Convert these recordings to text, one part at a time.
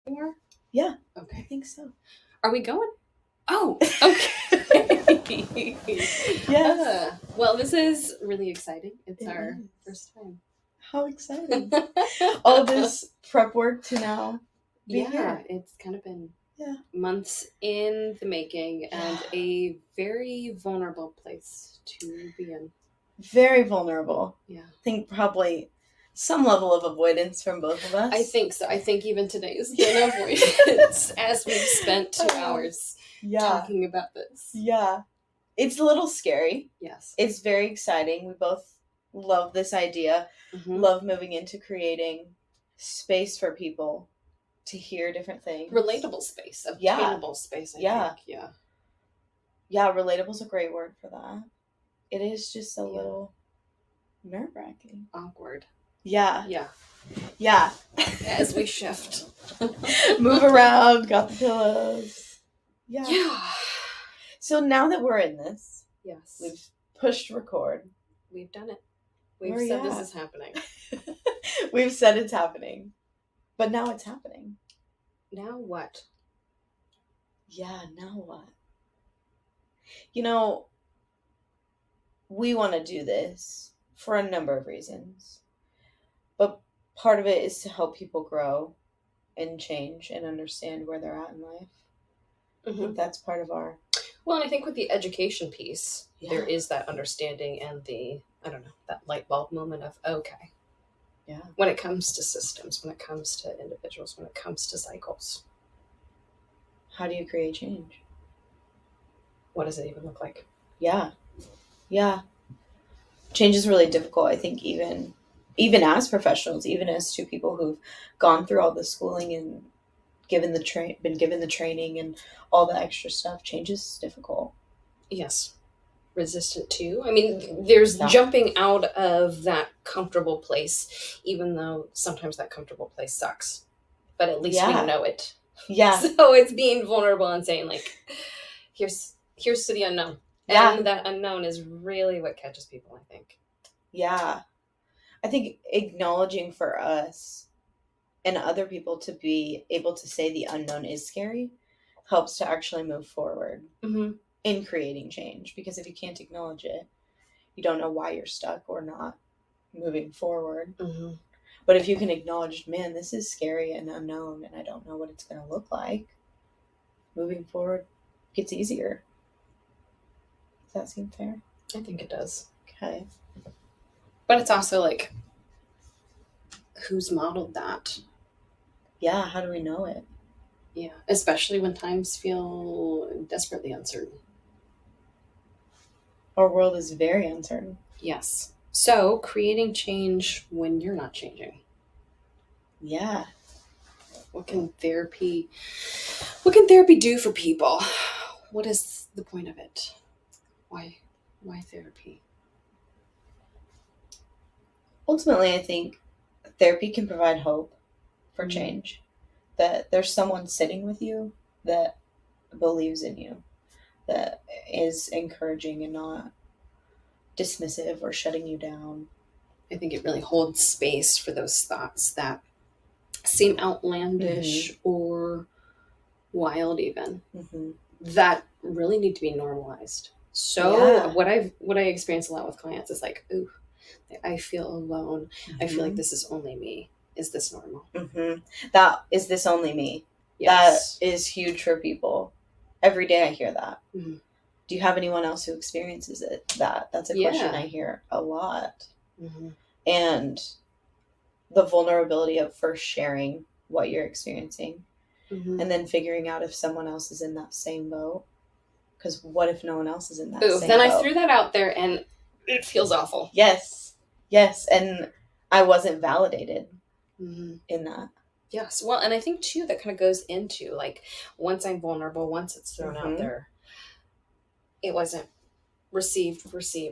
more? Yeah. I Okay. think so. Are we going? Oh, okay. Yes. Well, this is really exciting. It's It our is. first time. How exciting. All this prep work to now be Yeah, here. it's kind of been Yeah. months in the making and Yeah. a very vulnerable place to be in. Very vulnerable. Yeah. I think probably some level of avoidance from both of us. I think so. I think even today is an avoidance as we've spent 2 hours talking about this. Yeah. It's a little scary. Yes. It's very exciting. We both love this idea. Love moving into creating space for people to hear different things. Relatable space, obtainable space, I think. Yeah. Yeah, relatable's a great word for that. It is just a little nerve-wracking. Awkward. Yeah. Yeah. Yeah. As we shift. Move around, got the pillows. Yeah. Yeah. So now that we're in this, yes, we've pushed record. We've done it. We've said this is happening. We've said it's happening. But now it's happening. Now what? Yeah, now what? You know, we want to do this for a number of reasons. But part of it is to help people grow and change and understand where they're at in life. I think that's part of our... Well, and I think with the education piece, there is that understanding and the, I don't know, that light bulb moment of, okay. Yeah. When it comes to systems, when it comes to individuals, when it comes to cycles. How do you create change? What does it even look like? Yeah. Yeah. Change is really difficult, I think, even as professionals, even as two people who've gone through all the schooling and been given the training and all the extra stuff. Change is difficult. Yes. Resistant to. I mean, there's jumping out of that comfortable place, even though sometimes that comfortable place sucks. But at least we know it. Yeah. So it's being vulnerable and saying, like, here's to the unknown. Yeah. And that unknown is really what catches people, I think. Yeah. I think acknowledging for us and other people to be able to say the unknown is scary helps to actually move forward in creating change. Because if you can't acknowledge it, you don't know why you're stuck or not moving forward. But if you can acknowledge, man, this is scary and unknown and I don't know what it's going to look like, moving forward gets easier. Does that seem fair? I think it does. Okay. But it's also like, who's modeled that? Yeah, how do we know it? Yeah, especially when times feel desperately uncertain. Our world is very uncertain. Yes. So, creating change when you're not changing. Yeah. What can therapy do for people? What is the point of it? Why therapy? Ultimately, I think therapy can provide hope for change. That there's someone sitting with you that believes in you, that is encouraging and not dismissive or shutting you down. I think it really holds space for those thoughts that seem outlandish or wild even, that really need to be normalized. So what I experience a lot with clients is like, ooh, I feel alone. I feel like this is only me. Is this normal? That is this only me. Yes. That is huge for people. Every day I hear that. Do you have anyone else who experiences it? That's a question I hear a lot. And the vulnerability of first sharing what you're experiencing and then figuring out if someone else is in that same boat. Because what if no one else is in that same then boat? I threw that out there and it feels awful. Yes. And I wasn't validated in that. Yes. Well, and I think too, that kind of goes into like, once I'm vulnerable, once it's thrown out there, it wasn't received.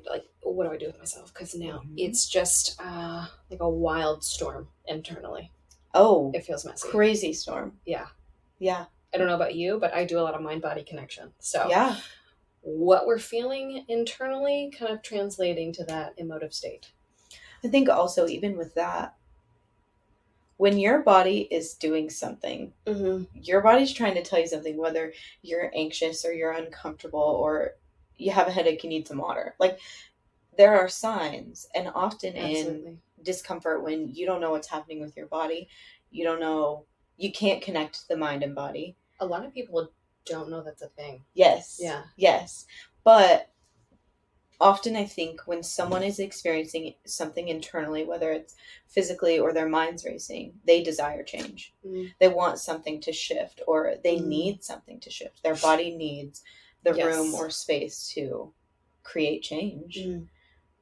Like, what do I do with myself? Because now it's just like a wild storm internally. Oh, it feels messy. Crazy storm. Yeah. I don't know about you, but I do a lot of mind-body connection. So what we're feeling internally kind of translating to that emotive state. I think also even with that, when your body is doing something, your body's trying to tell you something, whether you're anxious or you're uncomfortable or you have a headache, you need some water. Like, there are signs, and often in discomfort, when you don't know what's happening with your body, you can't connect the mind and body. A lot of people don't know that's a thing. Yes. Yeah. Yes. But often I think when someone is experiencing something internally, whether it's physically or their mind's racing, they desire change. They want something to shift, or they need something to shift. Their body needs the room or space to create change.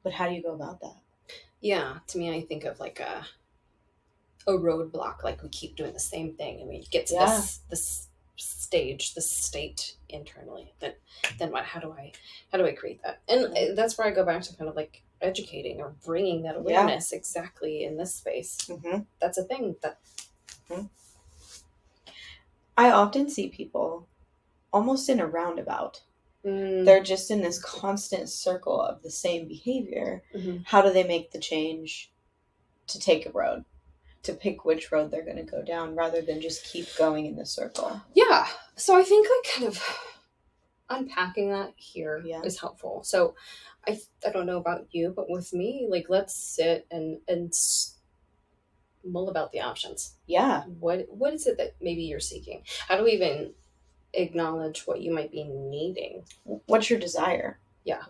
But how do you go about that? Yeah, to me, I think of like a roadblock. Like, we keep doing the same thing, and we get to this stage, this state internally. Then what? How do I create that? And that's where I go back to kind of like educating or bringing that awareness exactly in this space. That's a thing that. I often see people almost in a roundabout. They're just in this constant circle of the same behavior. How do they make the change to take a road, to pick which road they're going to go down, rather than just keep going in the circle? Yeah. So I think like kind of unpacking that here is helpful. So I don't know about you, but with me, like, let's sit and mull about the options. Yeah. What is it that maybe you're seeking? How do we even acknowledge what you might be needing? What's your desire? Yeah.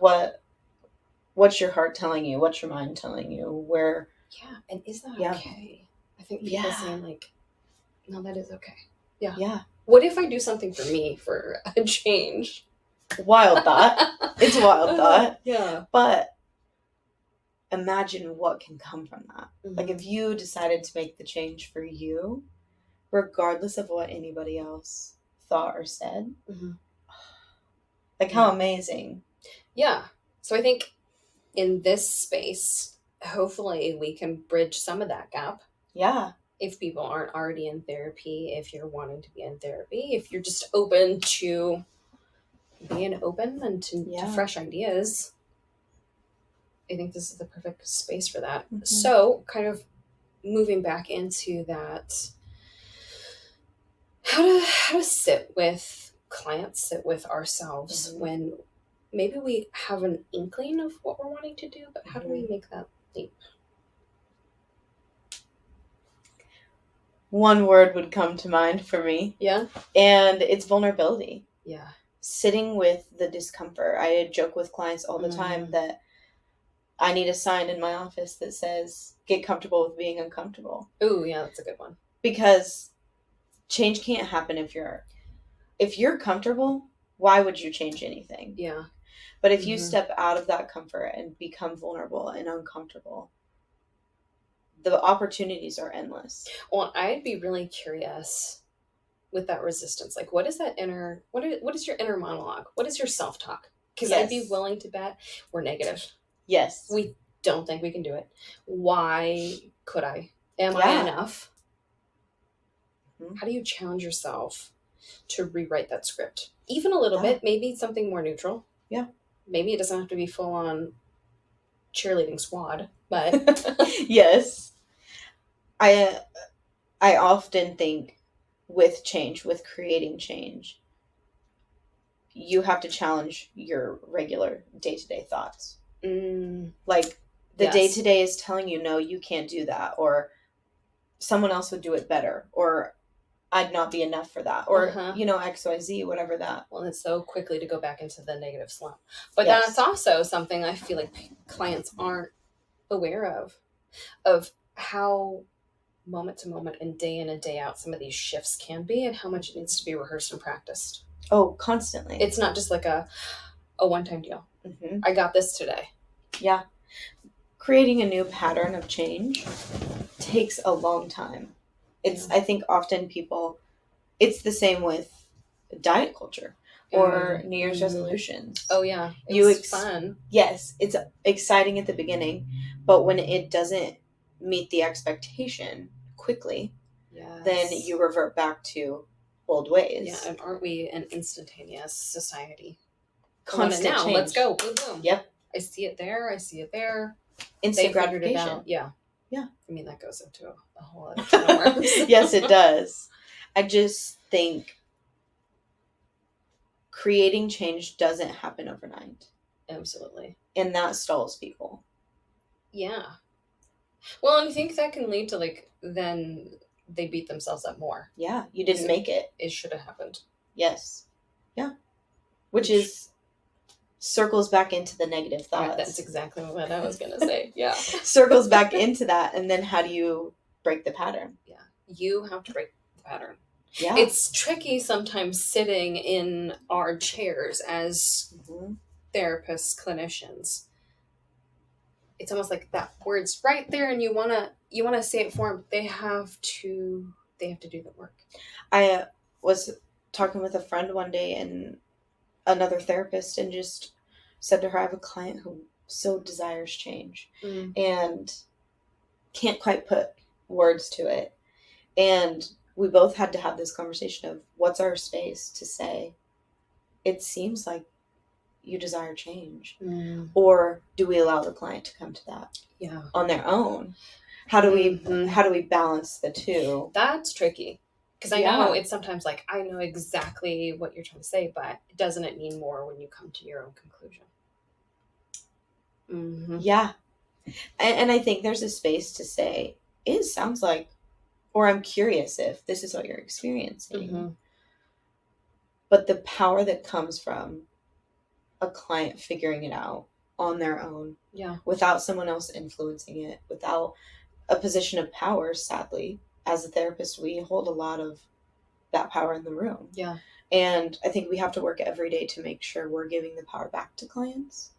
What's your heart telling you? What's your mind telling you? Where? Yeah. And is that okay? I think people saying like, no, that is okay. Yeah. Yeah. What if I do something for me for a change? Wild thought. It's a wild thought. Yeah. But imagine what can come from that. Like, if you decided to make the change for you, regardless of what anybody else thought or said, like, how amazing. Yeah. So I think in this space, hopefully we can bridge some of that gap. Yeah. If people aren't already in therapy, if you're wanting to be in therapy, if you're just open to being open and to fresh ideas, I think this is the perfect space for that. So kind of moving back into that, how to sit with clients, sit with ourselves when maybe we have an inkling of what we're wanting to do, but how do we make that leap? One word would come to mind for me. Yeah. And it's vulnerability. Yeah. Sitting with the discomfort. I joke with clients all the time that I need a sign in my office that says, get comfortable with being uncomfortable. Ooh, yeah, that's a good one. Because change can't happen if you're comfortable, why would you change anything? Yeah. But if you step out of that comfort and become vulnerable and uncomfortable, the opportunities are endless. Well, I'd be really curious with that resistance. Like, what is that inner, what is your inner monologue? What is your self-talk? Because I'd be willing to bet we're negative. Yes. We don't think we can do it. Why could I? Am I enough? How do you challenge yourself to rewrite that script? Even a little bit, maybe something more neutral. Yeah. Maybe it doesn't have to be full on cheerleading squad, but yes. I often think with change, with creating change, you have to challenge your regular day-to-day thoughts. Like, the day-to-day is telling you, no, you can't do that, or someone else would do it better, or I'd not be enough for that, or XYZ, whatever that. Well, it's so quickly to go back into the negative slump. But that's also something I feel like clients aren't aware of how moment to moment and day in and day out some of these shifts can be, and how much it needs to be rehearsed and practiced. Oh, constantly. It's not just like a one-time deal. I got this today. Yeah. Creating a new pattern of change takes a long time. I think often people, it's the same with diet culture or New Year's resolutions. Oh yeah. It's fun. Yes. It's exciting at the beginning, but when it doesn't meet the expectation quickly, then you revert back to old ways. Yeah. And aren't we an instantaneous society? Constant now. Change. Let's go. Boom, boom. Yep. I see it there. Instant they figured gratification. it out. Yeah. Yeah. I mean, that goes into a whole other can of worms. Yes, it does. I just think creating change doesn't happen overnight. Absolutely. And that stalls people. Yeah. Well, and I think that can lead to, like, then they beat themselves up more. Yeah, you didn't make it. It should have happened. Yes. Yeah. Which is circles back into the negative thoughts. Right, that's exactly what I was going to say. Yeah. Circles back into that, and then how do you break the pattern? Yeah. You have to break the pattern. Yeah. It's tricky sometimes sitting in our chairs as therapists, clinicians. It's almost like that word's right there, and you wanna say it for them. They have to do the work. I was talking with a friend one day, and another therapist, and just said to her, I have a client who so desires change and can't quite put words to it. And we both had to have this conversation of what's our space to say, it seems like you desire change. Or do we allow the client to come to that on their own? How do we balance the two? That's tricky. Because I know it's sometimes like, I know exactly what you're trying to say, but doesn't it mean more when you come to your own conclusion? Yeah. And I think there's a space to say, it sounds like, or I'm curious if this is what you're experiencing. But the power that comes from a client figuring it out on their own, without someone else influencing it, without a position of power, sadly, as a therapist, we hold a lot of that power in the room. Yeah. And I think we have to work every day to make sure we're giving the power back to clients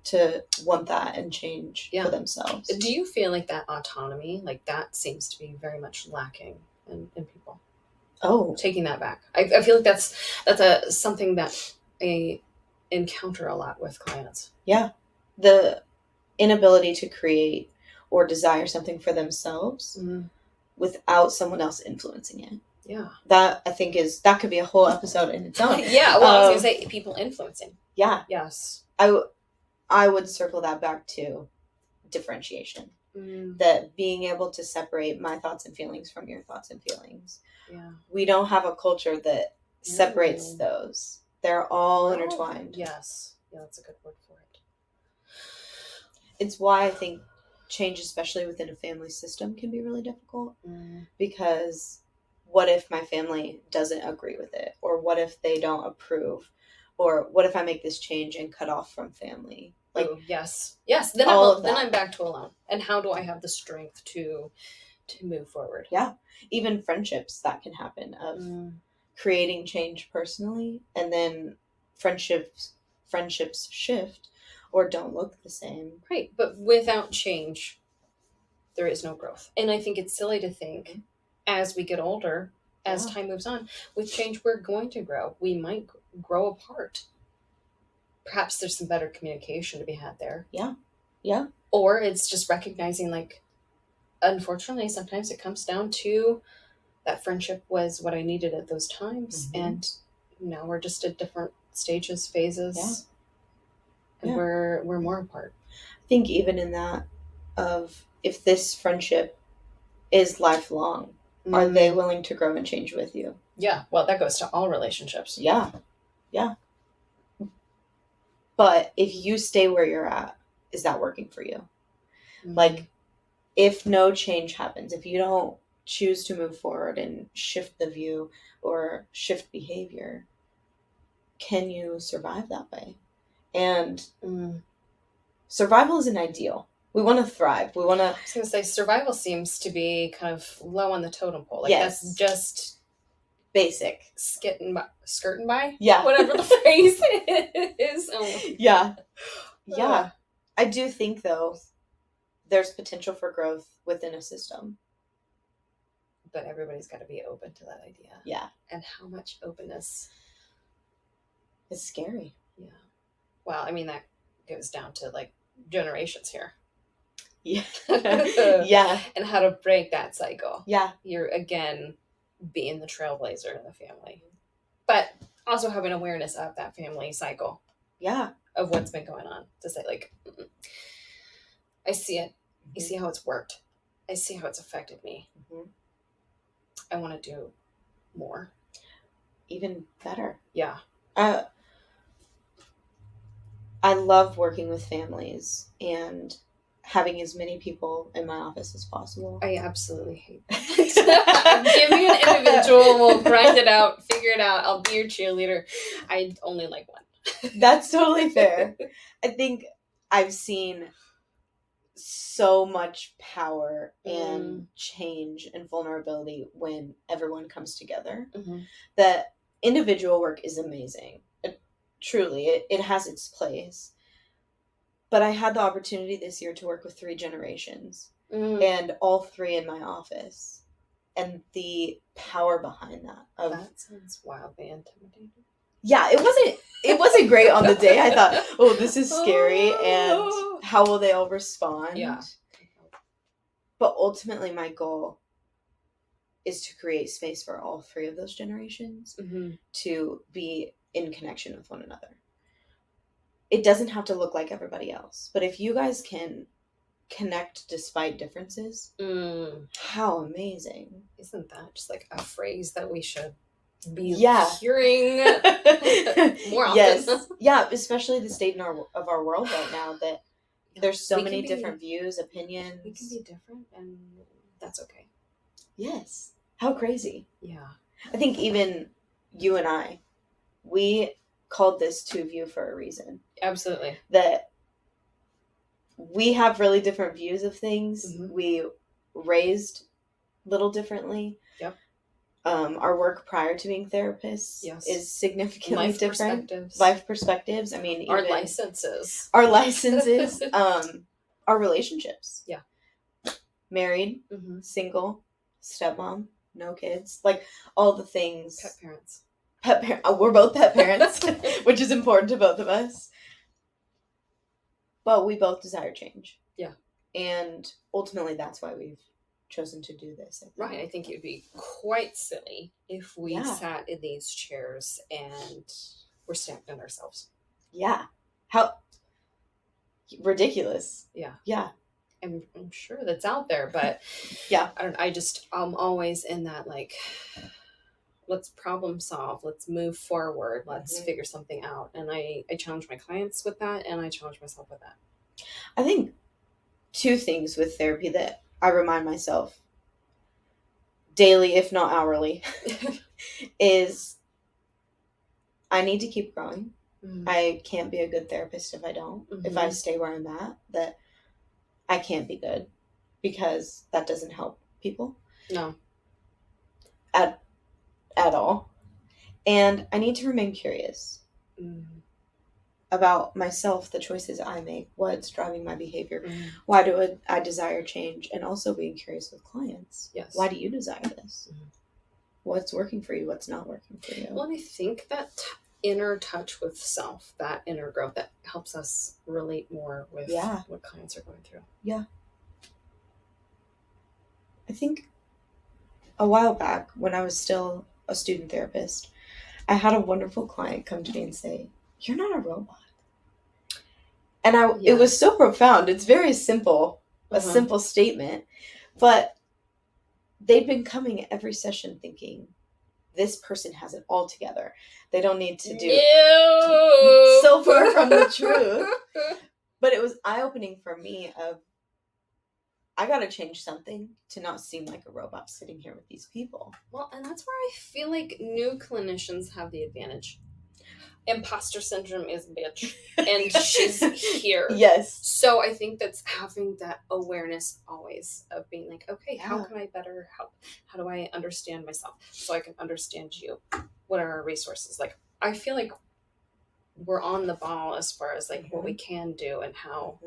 to want that and change for themselves. Do you feel like that autonomy, like that seems to be very much lacking in people? Oh. Taking that back. I feel like that's something that I encounter a lot with clients. Yeah. The inability to create or desire something for themselves without someone else influencing it. Yeah. That I think that could be a whole episode in its own. Yeah, well, I was going to say people influencing. Yeah. Yes. I would circle that back to differentiation. That being able to separate my thoughts and feelings from your thoughts and feelings. Yeah. We don't have a culture that separates those. They're all intertwined. Yes. Yeah, that's a good word for it. It's why I think change, especially within a family system, can be really difficult. Because what if my family doesn't agree with it? Or what if they don't approve? Or what if I make this change and cut off from family? Like, yes. Then I'm back to alone. And how do I have the strength to move forward? Yeah. Even friendships, that can happen, of creating change personally, and then friendships shift or don't look the same. Right. But without change, there is no growth. And I think it's silly to think as we get older, as time moves on, with change, we're going to grow. We might grow apart. Perhaps there's some better communication to be had there. Yeah. Or it's just recognizing, like, unfortunately, sometimes it comes down to that friendship was what I needed at those times. And now we're just at different stages, phases. And we're more apart. I think even in that, of if this friendship is lifelong, are they willing to grow and change with you? Yeah. Well, that goes to all relationships. Yeah. But if you stay where you're at, is that working for you? Like, if no change happens, if you don't choose to move forward and shift the view or shift behavior, can you survive that way? And survival isn't ideal. We want to thrive. I was going to say, survival seems to be kind of low on the totem pole. Like, that's just basic. Skirting by? Yeah. Whatever the phrase is. Yeah. I do think, though, there's potential for growth within a system. But everybody's got to be open to that idea. Yeah. And how much openness? It's scary. Yeah. Well, I mean, that goes down to, like, generations here. Yeah. Yeah. And how to break that cycle. Yeah. You're, again, being the trailblazer in the family. But also having awareness of that family cycle. Yeah. Of what's been going on. To say, like, I see it. You see how it's worked. I see how it's affected me. Mm-hmm. I want to do more. Even better. Yeah. I love working with families and having as many people in my office as possible. I absolutely hate that. Give me an individual, we'll grind it out, figure it out. I'll be your cheerleader. I only like one. That's totally fair. I think I've seen so much power and change and vulnerability when everyone comes together. Mm-hmm. That individual work is amazing. Truly, it has its place. But I had the opportunity this year to work with 3 generations, and all 3 in my office, and the power behind that. That sounds wildly intimidating. Yeah, it wasn't great on the day. I thought, oh, this is scary, and how will they all respond? Yeah. But ultimately, my goal is to create space for all 3 of those generations to be in connection with one another. It doesn't have to look like everybody else. But if you guys can connect despite differences, how amazing. Isn't that just like a phrase that we should be hearing more often? Yes. Yeah, especially the state of our world right now, that there's so many different views, opinions. We can be different, and that's okay. Yes. How crazy. Yeah. I think even you and I, we called this Two View for a reason. Absolutely. That we have really different views of things. Mm-hmm. We raised a little differently. Yep. Our work prior to being therapists is significantly different. Life perspectives. I mean, our licenses. Our relationships. Yeah. Married, single, stepmom, no kids, like all the things. Pet parents. We're both pet parents, which is important to both of us. But we both desire change. Yeah. And ultimately, that's why we've chosen to do this. Right. I think it would be quite silly if we sat in these chairs and were stagnant ourselves. Yeah. How ridiculous. Yeah. Yeah. I'm sure that's out there, but yeah. I'm always in that, like, let's problem solve, let's move forward, let's figure something out. And I challenge my clients with that, and I challenge myself with that. I think 2 things with therapy that I remind myself daily, if not hourly, is I need to keep growing. I can't be a good therapist if I don't. If I stay where I'm at, that I can't be good, because that doesn't help people. No. At all. And I need to remain curious about myself, the choices I make, what's driving my behavior, why do I desire change, and also being curious with clients. Yes. Why do you desire this? What's working for you? What's not working for you? Well, I think that inner touch with self, that inner growth, that helps us relate more with what clients are going through. Yeah. I think a while back, when I was still a student therapist, I had a wonderful client come to me and say, "You're not a robot." And it was so profound. It's very simple, a simple statement, but they'd been coming every session thinking, this person has it all together. They don't need to do so far from the truth. But it was eye-opening for me of, I got to change something to not seem like a robot sitting here with these people. Well, and that's where I feel like new clinicians have the advantage. Imposter syndrome is a bitch, and she's here. Yes. So I think that's having that awareness always of being like, okay, how can I better help? How do I understand myself so I can understand you? What are our resources? Like, I feel like we're on the ball as far as like what we can do and how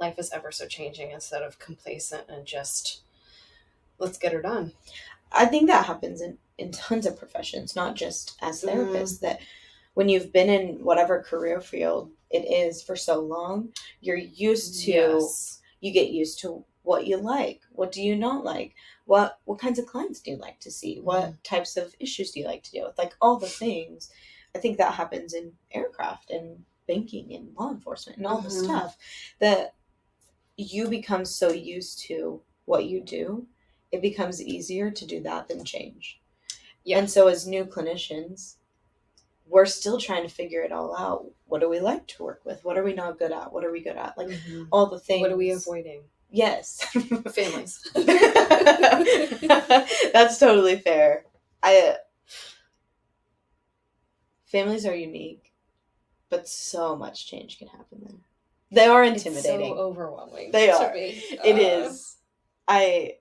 life is ever so changing, instead of complacent and just let's get her done. I think that happens in tons of professions, not just as therapists, that when you've been in whatever career field it is for so long, you're used to, you get used to what you like. What do you not like? What kinds of clients do you like to see? What types of issues do you like to deal with? Like all the things. I think that happens in aircraft and banking and law enforcement and all the stuff, that you become so used to what you do, it becomes easier to do that than change. Yeah. And so as new clinicians, we're still trying to figure it all out. What do we like to work with? What are we not good at? What are we good at? Like all the things. What are we avoiding? Yes. Families. That's totally fair. Families are unique, but so much change can happen there. They are intimidating. It's so overwhelming. They are. Me. It is. I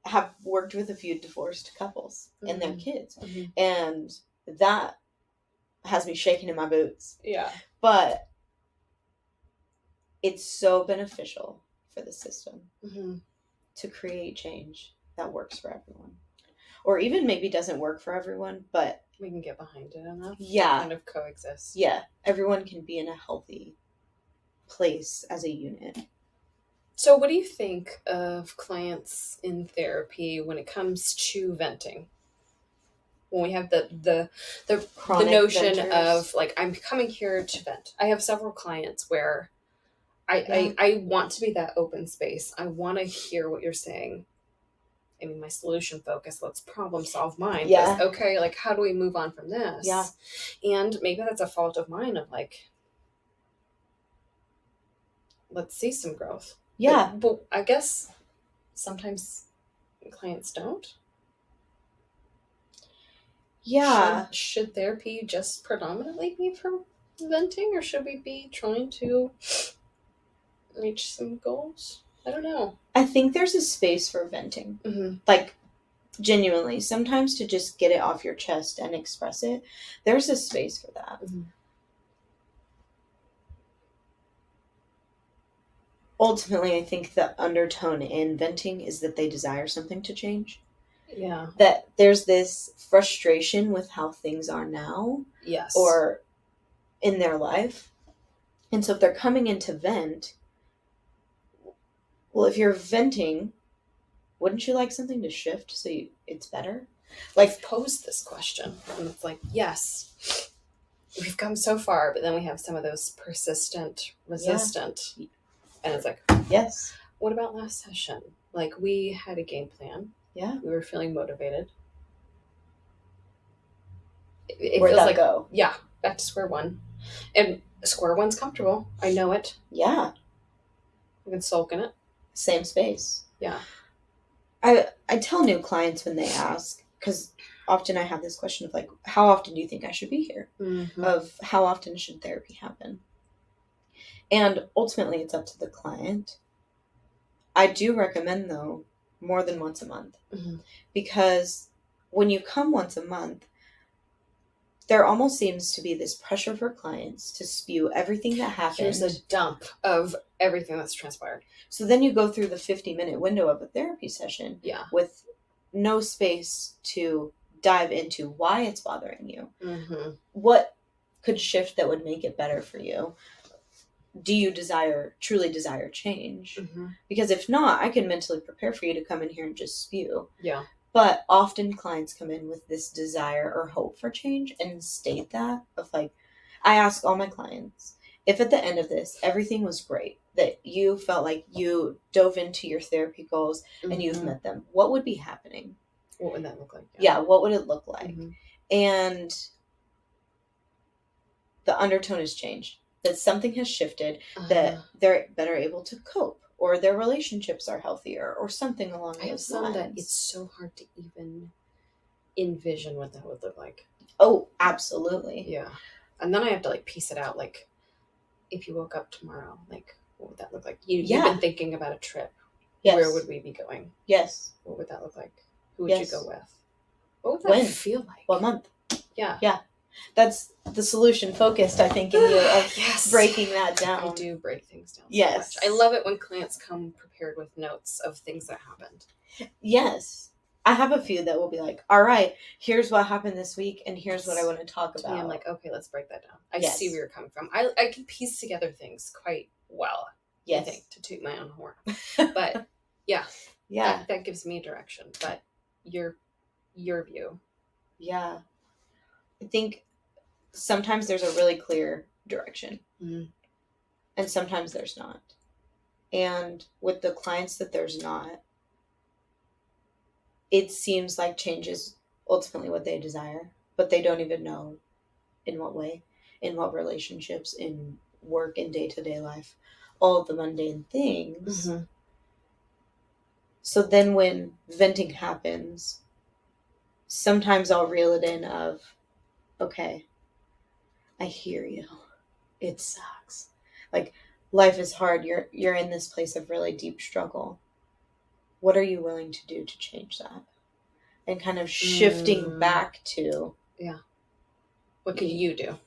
have worked with a few divorced couples and their kids, and that has me shaking in my boots. Yeah. But it's so beneficial for the system to create change that works for everyone. Or even maybe doesn't work for everyone, but we can get behind it enough. Yeah. Kind of coexist. Yeah. Everyone can be in a healthy place as a unit. So what do you think of clients in therapy when it comes to venting? When we have the notion venters. Of like, I'm coming here to vent. I have several clients where I want to be that open space. I want to hear what you're saying. I mean, my solution focus, let's problem solve mine. Yeah. Okay, like, how do we move on from this? Yeah. And maybe that's a fault of mine of like, let's see some growth. Yeah. But I guess sometimes clients don't. Yeah. Should therapy just predominantly be for venting, or should we be trying to reach some goals? I don't know. I think there's a space for venting. Like, genuinely, sometimes to just get it off your chest and express it, there's a space for that. Ultimately, I think the undertone in venting is that they desire something to change. Yeah. That there's this frustration with how things are now. Yes. Or in their life. And so if they're coming in to vent, well, if you're venting, wouldn't you like something to shift so it's better? Like, I've posed this question, and it's like, yes, we've come so far, but then we have some of those persistent, resistant, and it's like, yes. What about last session? Like, we had a game plan. Yeah. We were feeling motivated. It Where'd feels that like, go? Yeah, back to square one. And square one's comfortable. I know it. Yeah. I can sulk in it. Same space. Yeah. I tell new clients when they ask, because often I have this question of like, how often do you think I should be here? Of how often should therapy happen? And ultimately, it's up to the client. I do recommend, though, more than once a month. Because when you come once a month, there almost seems to be this pressure for clients to spew everything that happened. Here's a dump of everything that's transpired. So then you go through the 50-minute window of a therapy session with no space to dive into why it's bothering you. What could shift that would make it better for you? Do you truly desire change? Because if not, I can mentally prepare for you to come in here and just spew. Yeah. But often clients come in with this desire or hope for change and state that of like, I ask all my clients, if at the end of this, everything was great, that you felt like you dove into your therapy goals and you've met them, what would be happening? What would that look like? Yeah, what would it look like? And the undertone has changed. That something has shifted, that they're better able to cope, or their relationships are healthier, or something along those lines. I have some that it's so hard to even envision what that would look like. Oh, absolutely. Yeah. And then I have to like piece it out. Like, if you woke up tomorrow, like, what would that look like? You've been thinking about a trip. Yes. Where would we be going? Yes. What would that look like? Who would you go with? What would that feel like? What month? Yeah. Yeah. That's the solution focused, I think, in you of breaking that down. I do break things down. Yes. So much. I love it when clients come prepared with notes of things that happened. Yes. I have a few that will be like, all right, here's what happened this week, and here's what I want to talk about. Me, I'm like, okay, let's break that down. I see where you're coming from. I can piece together things quite well, I think, to toot my own horn. But, yeah. That gives me direction. But your view. Yeah. I think sometimes there's a really clear direction. And sometimes there's not. And with the clients that there's not, it seems like change is ultimately what they desire, but they don't even know in what way, in what relationships, in work, in day-to-day life, all of the mundane things. Mm-hmm. So then when venting happens, sometimes I'll reel it in of, okay, I hear you. It sucks. Like, life is hard. You're in this place of really deep struggle. What are you willing to do to change that? And kind of shifting back to, yeah, what can you do?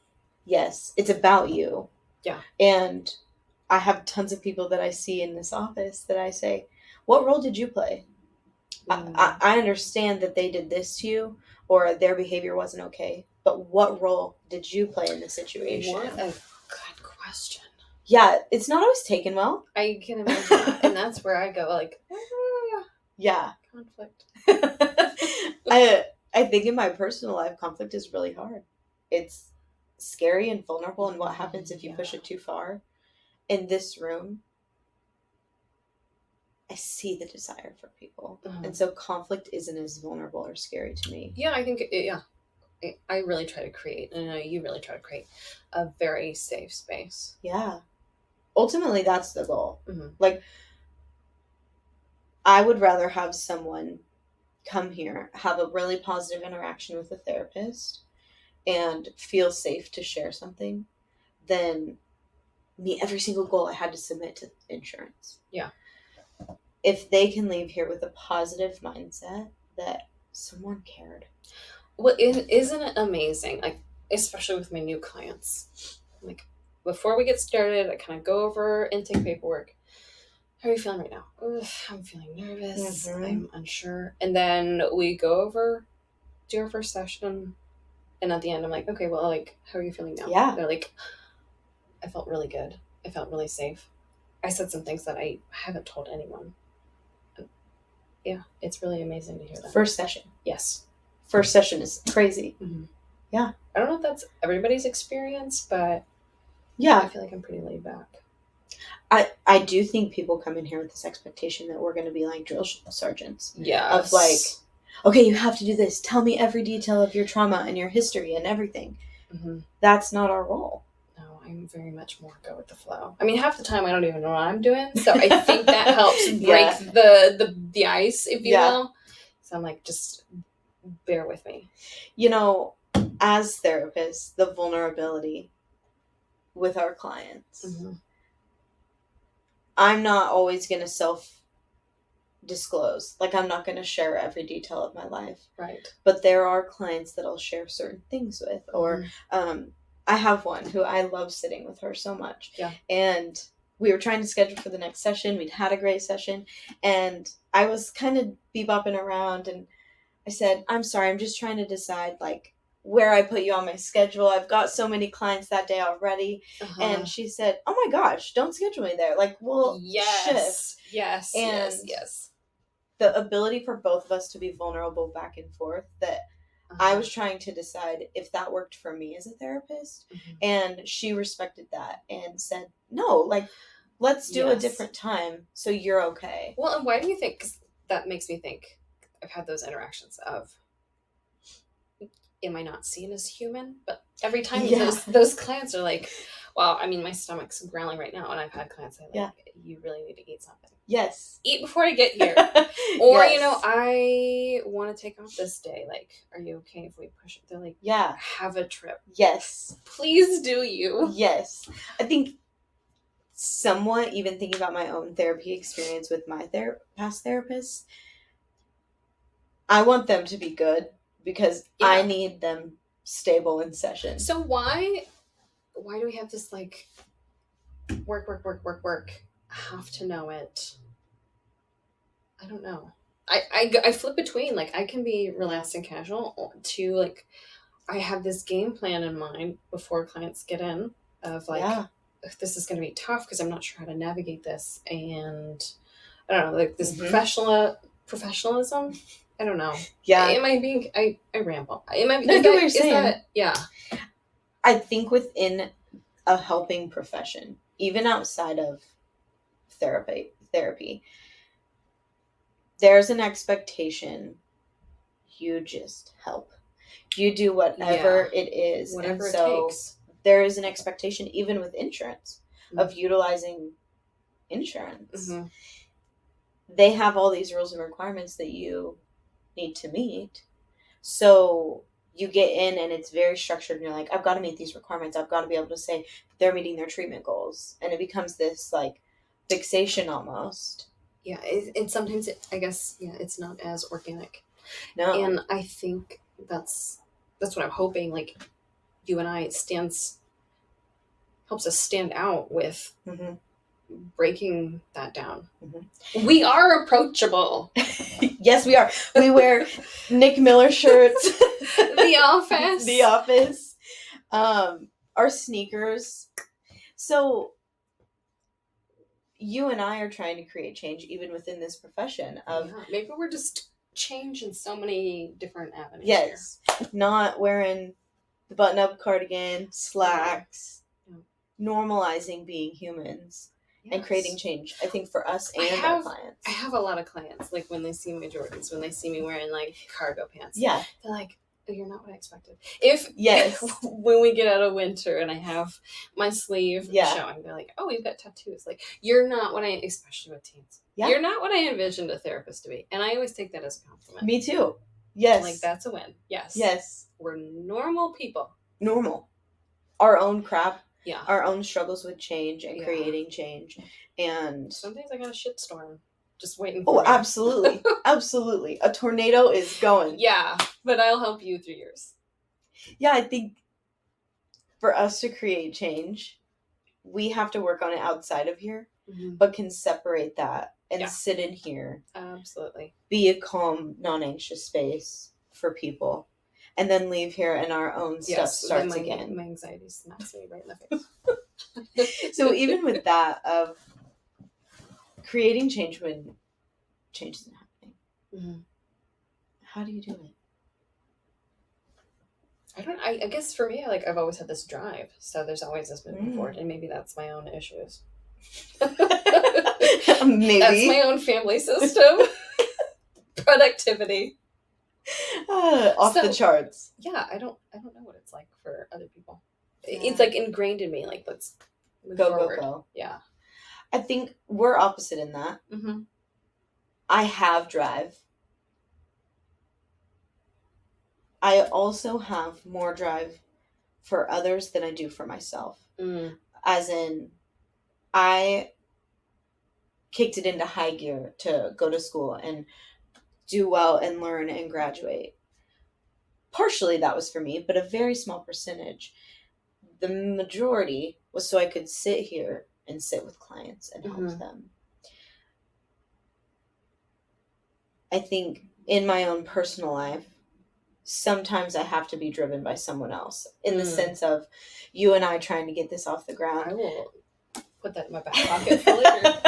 Yes, it's about you. Yeah. And I have tons of people that I see in this office that I say, what role did you play? I understand that they did this to you or their behavior wasn't okay, but what role did you play in the situation? What a good question. Yeah, it's not always taken well. I can imagine that. And that's where I go, like, yeah. Conflict. I think in my personal life, conflict is really hard. It's scary and vulnerable, and what happens if you push it too far. In this room, I see the desire for people. And so conflict isn't as vulnerable or scary to me. Yeah, I think, I really try to create, and I know you really try to create a very safe space. Yeah. Ultimately, that's the goal. Mm-hmm. Like, I would rather have someone come here, have a really positive interaction with a therapist, and feel safe to share something than meet every single goal I had to submit to insurance. Yeah. If they can leave here with a positive mindset that someone cared. Well, isn't it amazing? Like, especially with my new clients. Like, before we get started, I kind of go over intake paperwork. How are you feeling right now? Ugh, I'm feeling nervous. Mm-hmm. I'm unsure. And then we go over, do our first session. And at the end, I'm like, okay, well, like, how are you feeling now? Yeah. They're like, I felt really good. I felt really safe. I said some things that I haven't told anyone. Yeah, it's really amazing to hear that. First session. Yes. First session is crazy. Mm-hmm. Yeah. I don't know if that's everybody's experience, but yeah, I feel like I'm pretty laid back. I do think people come in here with this expectation that we're going to be like drill sergeants. Yeah. Of like, okay, you have to do this. Tell me every detail of your trauma and your history and everything. Mm-hmm. That's not our role. No, I'm very much more go with the flow. I mean, half the time I don't even know what I'm doing, so I think that helps break the ice, if you will. So I'm like, just bear with me. You know, as therapists, the vulnerability with our clients. Mm-hmm. I'm not always going to self-disclose. Like, I'm not going to share every detail of my life. Right. But there are clients that I'll share certain things with. Or I have one who I love sitting with her so much. Yeah. And we were trying to schedule for the next session. We'd had a great session. And I was kind of bebopping around. And I said, I'm sorry, I'm just trying to decide, like, where I put you on my schedule. I've got so many clients that day already. Uh-huh. And she said, oh my gosh, don't schedule me there. Like, we'll shift. Yes. And yes. The ability for both of us to be vulnerable back and forth, that I was trying to decide if that worked for me as a therapist. Mm-hmm. And she respected that and said, no, like, let's do a different time so you're okay. Well, and why do you think? 'Cause that makes me think, I've had those interactions of, am I not seen as human? But every time those clients are like, well, I mean, my stomach's growling right now. And I've had clients say, like, you really need to eat something. Yes. Eat before I get here. Or, I want to take off this day. Like, are you okay if we push it? They're like, have a trip. Yes. Please do you. Yes. I think somewhat, even thinking about my own therapy experience with my past therapists, I want them to be good because I need them stable in session. So why do we have this, like, work, have to know it? I don't know. I flip between, like, I can be relaxed and casual to, like, I have this game plan in mind before clients get in of, like, this is going to be tough because I'm not sure how to navigate this. And I don't know, like, this professionalism. I don't know. Yeah. Am I being, I ramble. Am I, no, I get what you're saying. Yeah. I think within a helping profession, even outside of therapy, there's an expectation you just help. You do whatever it is. Whatever and so it takes. there is an expectation, even with insurance, of utilizing insurance. Mm-hmm. They have all these rules and requirements that you need to meet. So you get in and it's very structured and you're like, I've got to meet these requirements. I've got to be able to say they're meeting their treatment goals. And it becomes this like fixation almost. Yeah, and sometimes I guess it's not as organic. No. And I think that's what I'm hoping, like, you and I helps us stand out with breaking that down. We are approachable. Yes, we are. We wear Nick Miller shirts. The Office. The Office. Our sneakers. So you and I are trying to create change even within this profession of maybe we're just changing so many different avenues. Yes. Here. Not wearing the button-up cardigan, slacks, normalizing being humans. Yes. And creating change, I think, for us and our clients. I have a lot of clients, like, when they see my Jordans, when they see me wearing, like, cargo pants. Yeah. They're like, oh, you're not what I expected. Yes. When we get out of winter and I have my sleeve showing, they're like, oh, you've got tattoos. Like, you're not what especially with teens. Yeah. You're not what I envisioned a therapist to be. And I always take that as a compliment. Me too. Yes. Like, that's a win. Yes. Yes. We're normal people. Normal. Our own crap. Yeah. Our own struggles with change and creating change. And sometimes I got a shitstorm just waiting for me. Absolutely. Absolutely. A tornado is going. Yeah. But I'll help you through yours. Yeah, I think for us to create change, we have to work on it outside of here, but can separate that and sit in here. Absolutely. Be a calm, non-anxious space for people. And then leave here and our own stuff starts again. My anxiety smacks me right in the face. So even with that of creating change when change isn't happening, how do you do it? I guess for me, like, I've always had this drive. So there's always this moving forward. And maybe that's my own issues. Maybe. That's my own family system. Productivity. Off the charts. Yeah, I don't know what it's like for other people. Yeah. It's like ingrained in me. Like, let's move forward. Go. Yeah, I think we're opposite in that. I have drive. I also have more drive for others than I do for myself. As in, I kicked it into high gear to go to school and do well and learn and graduate. Partially that was for me, but a very small percentage. The majority was so I could sit here and sit with clients and help them. I think in my own personal life, sometimes I have to be driven by someone else in the sense of you and I trying to get this off the ground. I will put that in my back pocket for later.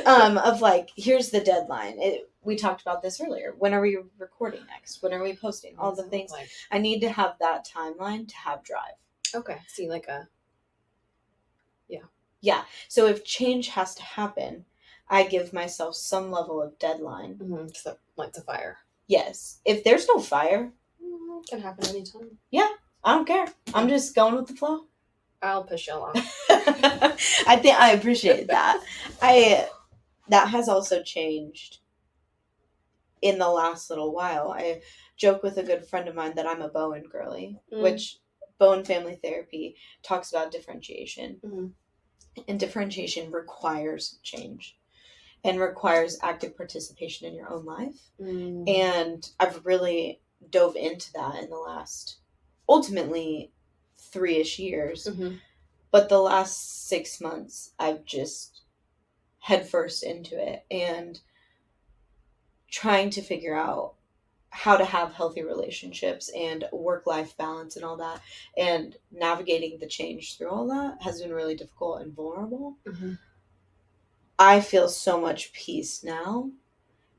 Of like, here's the deadline. We talked about this earlier. When are we recording next? When are we posting? All the things. I need to have that timeline to have drive. Okay. See, like Yeah. So if change has to happen, I give myself some level of deadline. So, like the fire. Yes. If there's no fire, it can happen anytime. Yeah. I don't care. I'm just going with the flow. I'll push you along. I think I appreciate that. That has also changed in the last little while. I joke with a good friend of mine that I'm a Bowen girly, which Bowen Family Therapy talks about differentiation. And differentiation requires change and requires active participation in your own life. And I've really dove into that in the last, ultimately, 3-ish years. But the last 6 months, I've just headfirst into it and trying to figure out how to have healthy relationships and work-life balance and all that. And navigating the change through all that has been really difficult and vulnerable. I feel so much peace now.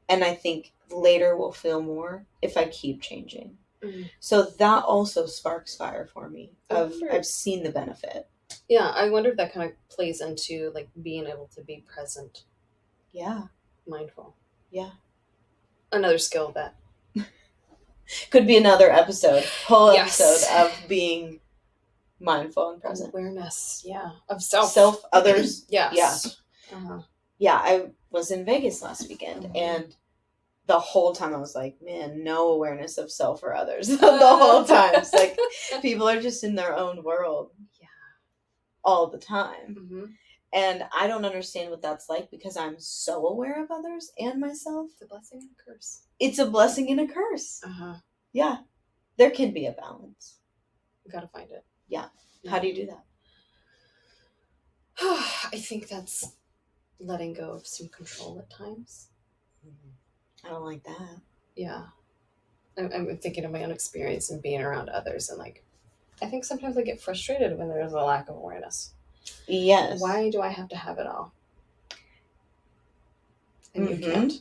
And I think later we'll feel more if I keep changing. So that also sparks fire for me. I've seen the benefit. Yeah, I wonder if that kind of plays into, like, being able to be present Yeah. Mindful. Yeah. Another skill that could be another episode. Whole Yes. episode of being mindful and present. Awareness, yeah. Of self. Self, others. Yes. Yeah. Uh-huh. Yeah, I was in Vegas last weekend, and the whole time I was like, man, no awareness of self or others. The whole time. It's like people are just in their own world. Yeah. All the time. Mm-hmm. And I don't understand what that's like because I'm so aware of others and myself. It's a blessing and a curse. It's a blessing and a curse. Uh-huh. Yeah. There can be a balance. You gotta find it. Yeah. How do you do that? I think that's letting go of some control at times. I don't like that. Yeah. I'm thinking of my own experience and being around others, and like, I think sometimes I get frustrated when there's a lack of awareness. Yes. Why do I have to have it all? And you can't.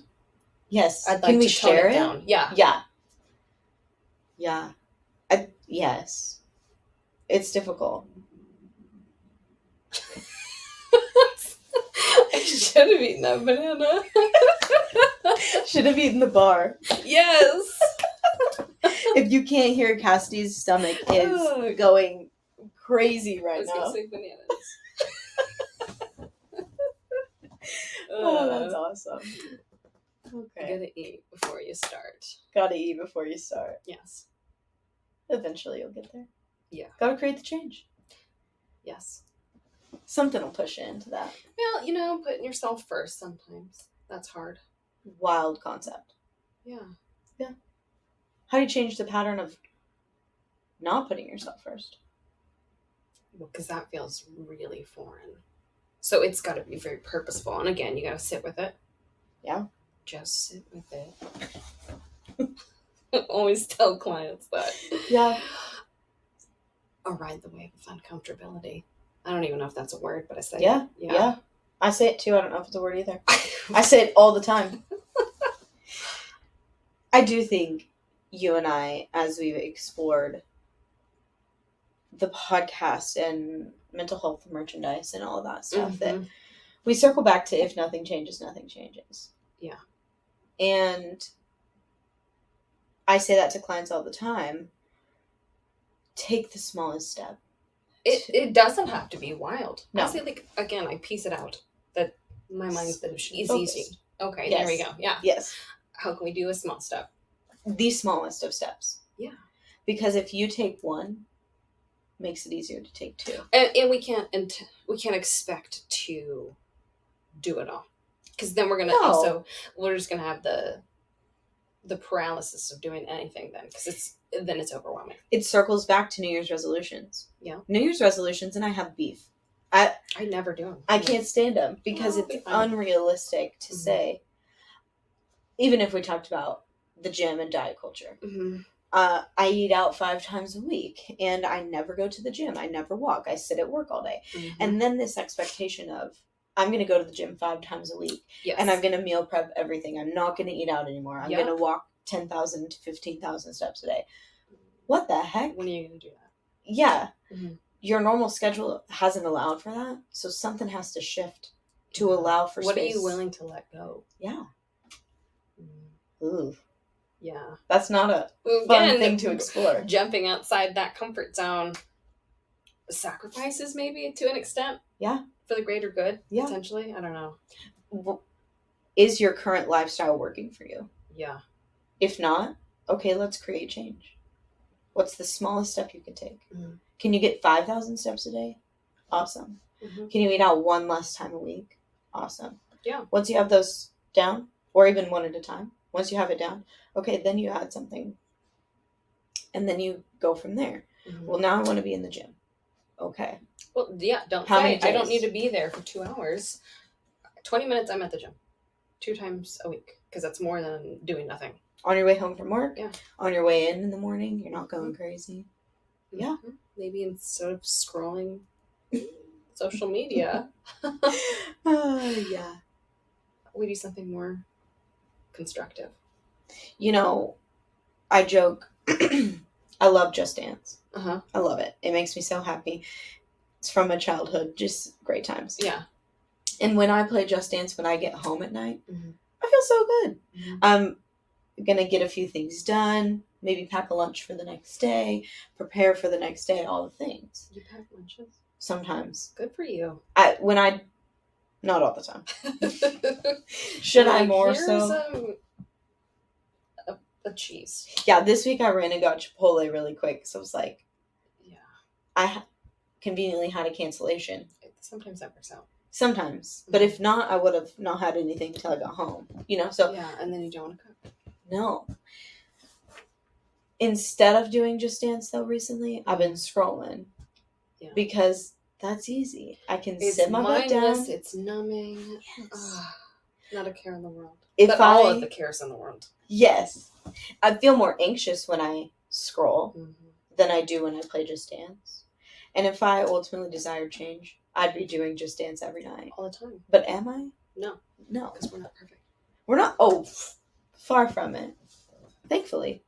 Yes. I'd like Can we to share tone it? down. Yeah. Yeah. Yeah. Yes. It's difficult. I should have eaten that banana. Should have eaten the bar. Yes. If you can't hear, Cassidy's stomach is going crazy right now. I was gonna say bananas. Oh, that's awesome. Okay. You gotta eat before you start. Gotta eat before you start. Yes. Eventually you'll get there. Yeah. Gotta create the change. Yes. Something will push you into that. Well, putting yourself first sometimes. That's hard. Wild concept. Yeah. Yeah. How do you change the pattern of not putting yourself first? Well, because that feels really foreign. So it's got to be very purposeful. And again, you got to sit with it. Yeah. Just sit with it. I always tell clients that. Yeah. Or ride the wave of uncomfortability. I don't even know if that's a word, but I say yeah. it. Yeah. I say it too. I don't know if it's a word either. I say it all the time. I do think you and I, as we've explored the podcast and mental health merchandise and all of that stuff, that we circle back to if nothing changes, nothing changes. Yeah. And I say that to clients all the time. Take the smallest step. It doesn't have to be wild. No. I say, again, I piece it out. That my mind's that it's easy. Okay, yes. There we go. Yeah. Yes. How can we do a small step? The smallest of steps. Yeah. Because if you take one, it makes it easier to take two. And we can't expect to do it all. Because then we're just gonna have the paralysis of doing anything then, because it's overwhelming. It circles back to New Year's resolutions. Yeah. New Year's resolutions, and I have beef. I never do them. I can't stand them because it's unrealistic to say. Even if we talked about the gym and diet culture, I eat out 5 times a week, and I never go to the gym. I never walk. I sit at work all day, and then this expectation of I'm going to go to the gym 5 times a week, and I'm going to meal prep everything. I'm not going to eat out anymore. I'm going to walk 10,000 to 15,000 steps a day. What the heck? When are you going to do that? Yeah. Your normal schedule hasn't allowed for that, so something has to shift to allow for space. What are you willing to let go? Yeah. Ooh. Yeah. That's not a fun thing to explore. Jumping outside that comfort zone sacrifices maybe to an extent. Yeah. For the greater good, potentially. I don't know. Is your current lifestyle working for you? Yeah. If not, okay, let's create change. What's the smallest step you can take? Can you get 5,000 steps a day? Awesome. Can you eat out 1 less time a week? Awesome. Yeah. Once you have those down, or even 1 at a time, once you have it down, okay, then you add something. And then you go from there. Well, now I want to be in the gym. Okay. Well, yeah, I don't need to be there for 2 hours. 20 minutes, I'm at the gym. 2 times a week, because that's more than doing nothing. On your way home from work? Yeah. On your way in the morning? You're not going crazy? Yeah. Maybe instead of scrolling social media. Yeah. We do something more constructive. I joke. I love Just Dance. I love it. It makes me so happy. It's from my childhood. Just great times. Yeah. And when I play Just Dance, when I get home at night, Mm-hmm. I feel so good. Mm-hmm. I'm going to get a few things done, maybe pack a lunch for the next day, prepare for the next day, all the things. You pack lunches? Sometimes. Good for you. Not all the time. Should I more so? A cheese. Yeah, this week I ran and got Chipotle really quick, so I was like, yeah. I conveniently had a cancellation. Sometimes that works out. Sometimes. Mm-hmm. But if not, I would have not had anything until I got home. So yeah, and then you don't want to cook. No. Instead of doing Just Dance, though, recently, I've been scrolling. Yeah. Because that's easy. I can sit my butt down. It's numbing. Yes. Not a care in the world. All of the cares in the world. Yes. I feel more anxious when I scroll than I do when I play Just Dance. And if I ultimately desired change, I'd be doing Just Dance every night. All the time. But am I? No. No. Because we're not perfect. We're not. Far from it. Thankfully.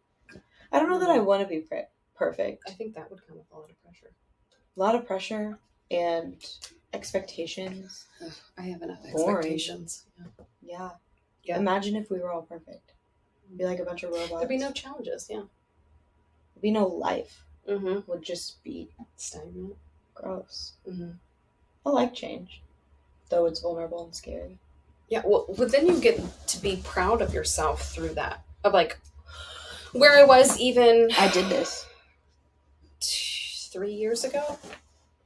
I don't know that I want to be perfect. I think that would come with a lot of pressure. A lot of pressure and expectations. I have enough expectations. Yeah. Imagine if we were all perfect. It'd be like a bunch of robots. There'd be no challenges, yeah. There'd be no life. Mm-hmm. Would just be stagnant. Gross. Mm-hmm. I like change, though it's vulnerable and scary. Yeah, but then you get to be proud of yourself through that. Of like, where I was even... I did this. 3 years ago?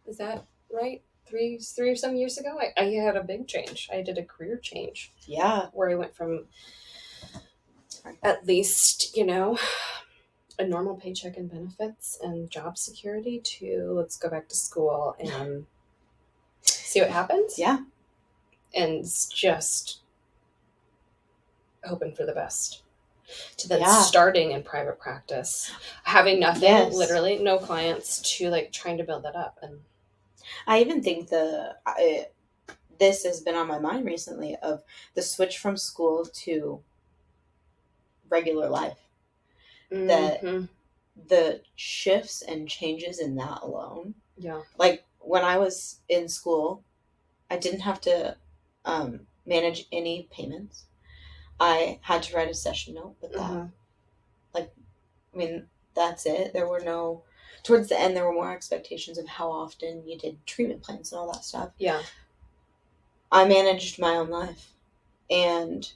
Is that right? Three or some years ago? I had a big change. I did a career change. Yeah. Where I went from at least, a normal paycheck and benefits and job security to let's go back to school and see what happens. Yeah. And just hoping for the best. To then starting in private practice, having nothing, literally no clients, to like trying to build that up. And I even think this has been on my mind recently of the switch from school to regular life. Mm-hmm. That the shifts and changes in that alone. Yeah. Like when I was in school, I didn't have to manage any payments. I had to write a session note with that. That's it. There were no... Towards the end, there were more expectations of how often you did treatment plans and all that stuff. Yeah. I managed my own life. And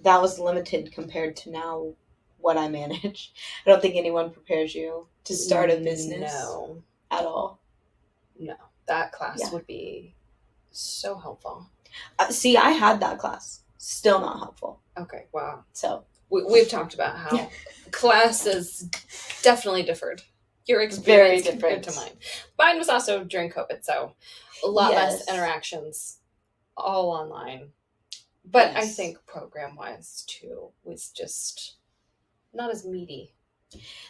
that was limited compared to now what I manage. I don't think anyone prepares you to start a business. No. At all. No. That class would be so helpful. See, I had that class. Still not helpful. Okay, wow. So... We've talked about how classes definitely differed. Your experience compared to mine. Mine was also during COVID, so a lot less interactions, all online. But I think program-wise, too, was just not as meaty.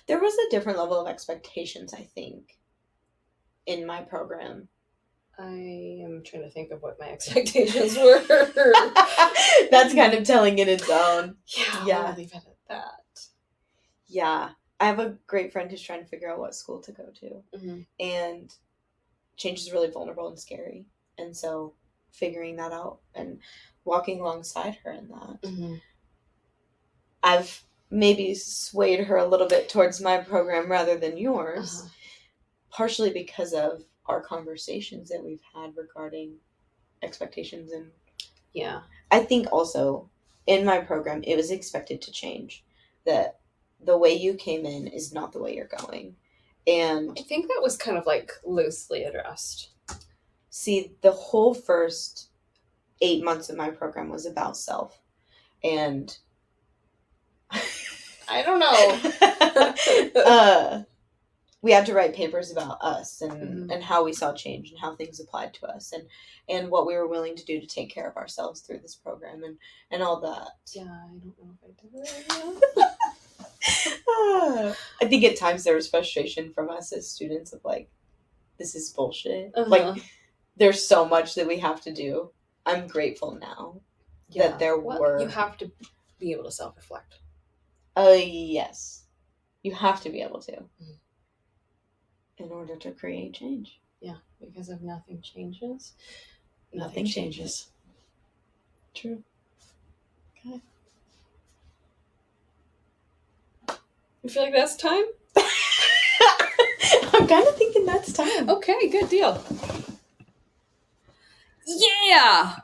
There was a different level of expectations, I think, in my program. I am trying to think of what my expectations were. That's kind of telling in its own. Yeah. I'll leave it at that. Yeah. I have a great friend who's trying to figure out what school to go to. Mm-hmm. And change is really vulnerable and scary. And so figuring that out and walking alongside her in that. Mm-hmm. I've maybe swayed her a little bit towards my program rather than yours. Uh-huh. Partially because of our conversations that we've had regarding expectations. And I think also in my program, it was expected to change. That the way you came in is not the way you're going. And I think that was kind of like loosely addressed. See, the whole first 8 months of my program was about self. And I don't know. We had to write papers about us and how we saw change and how things applied to us and what we were willing to do to take care of ourselves through this program and all that. Yeah, I don't know if I did that. I think at times there was frustration from us as students of like, this is bullshit. Uh-huh. Like, there's so much that we have to do. I'm grateful now that there were... You have to be able to self-reflect. Yes. You have to be able to. Mm-hmm. In order to create change. Yeah, because if nothing changes, nothing changes. True. Okay. You feel like that's time? I'm kind of thinking that's time. Okay, good deal. Yeah!